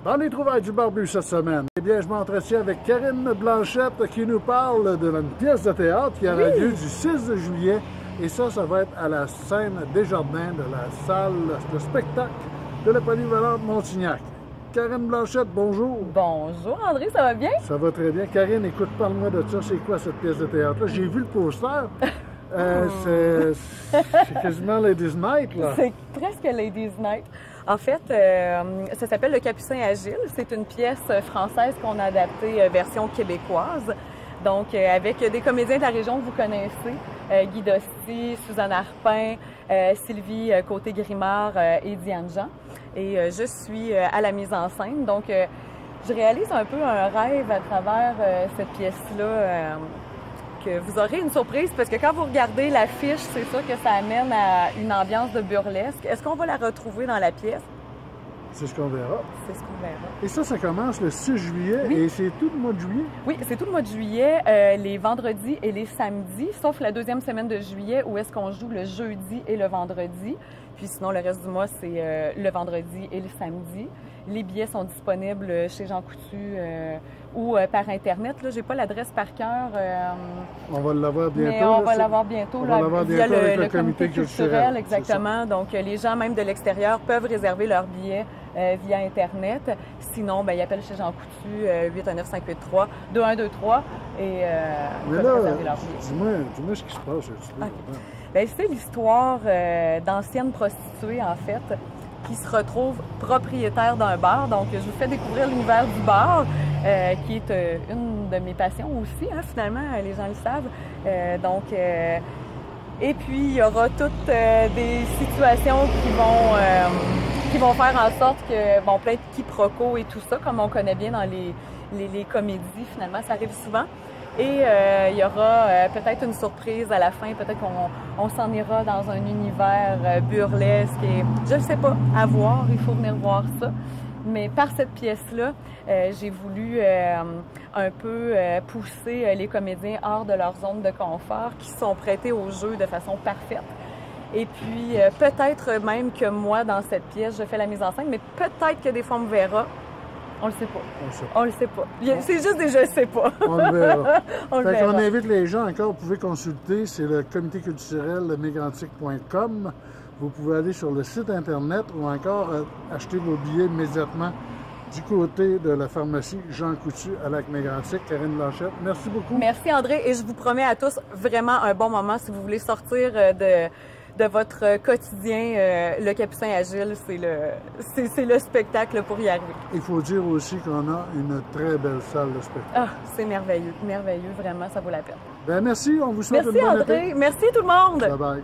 Dans les trouvailles du barbu cette semaine, eh bien, je m'entretiens avec Karine Blanchette qui nous parle d'une pièce de théâtre qui aura lieu du 6 juillet. Et ça va être à la scène Desjardins de la salle de spectacle de la polyvalente Montignac. Karine Blanchette, bonjour. Bonjour André, ça va bien? Ça va très bien. Karine, écoute, parle-moi de ça. C'est quoi cette pièce de théâtre-là? J'ai vu le poster. C'est quasiment Ladies Night, là. C'est presque Ladies Night. En fait, ça s'appelle Le Capucin Agile. C'est une pièce française qu'on a adaptée version québécoise. Donc, avec des comédiens de la région que vous connaissez, Guy Dosti, Suzanne Arpin, Sylvie Côté-Grimard et Diane Jean. Et je suis à la mise en scène. Donc, je réalise un peu un rêve à travers cette pièce-là. Que vous aurez une surprise parce que quand vous regardez l'affiche, c'est sûr que ça amène à une ambiance de burlesque. Est-ce qu'on va la retrouver dans la pièce? C'est ce qu'on verra. C'est ce qu'on verra. Et ça commence le 6 juillet et c'est tout le mois de juillet? Oui, c'est tout le mois de juillet, les vendredis et les samedis, sauf la deuxième semaine de juillet où est-ce qu'on joue le jeudi et le vendredi. Puis sinon, le reste du mois, c'est le vendredi et le samedi. Les billets sont disponibles chez Jean Coutu ou par Internet. Là, j'ai pas l'adresse par cœur. On va l'avoir bientôt. Mais on va l'avoir bientôt, là, via le comité culturel. Exactement. Donc, les gens, même de l'extérieur, peuvent réserver leurs billets via Internet. Sinon, ben, ils appellent chez Jean Coutu 819-583-2123 et peuvent réserver leurs billets. Dis-moi ce qui se passe. Okay. Ben, c'est l'histoire d'anciennes prostituées, en fait, qui se retrouvent propriétaires d'un bar. Donc, je vous fais découvrir l'univers du bar, qui est une de mes passions aussi, hein, finalement, les gens le savent. Et puis, il y aura toutes des situations qui vont faire en sorte que, bon, plein de quiproquos et tout ça, comme on connaît bien dans les comédies, finalement, ça arrive souvent. Et il y aura peut-être une surprise à la fin, peut-être qu'on s'en ira dans un univers burlesque et je ne sais pas, à voir, il faut venir voir ça. Mais par cette pièce-là, j'ai voulu un peu pousser les comédiens hors de leur zone de confort, qui sont prêtés au jeu de façon parfaite. Et puis peut-être même que moi, dans cette pièce, je fais la mise en scène, mais peut-être que des fois on me verra. On le sait pas. On le sait pas. C'est juste des je sais pas. On le verra. On invite les gens encore, vous pouvez consulter, c'est le comité culturel mégrantic.com. Vous pouvez aller sur le site Internet ou encore acheter vos billets immédiatement du côté de la pharmacie Jean Coutu à Lac-Mégantic. Karine Blanchette, merci beaucoup. Merci André et je vous promets à tous vraiment un bon moment si vous voulez sortir de votre quotidien. Le Capucin Agile, c'est le spectacle pour y arriver. Il faut dire aussi qu'on a une très belle salle de spectacle. Ah, c'est merveilleux, merveilleux, vraiment, ça vaut la peine. Bien, merci, on vous souhaite une bonne André. Merci tout le monde. Bye bye.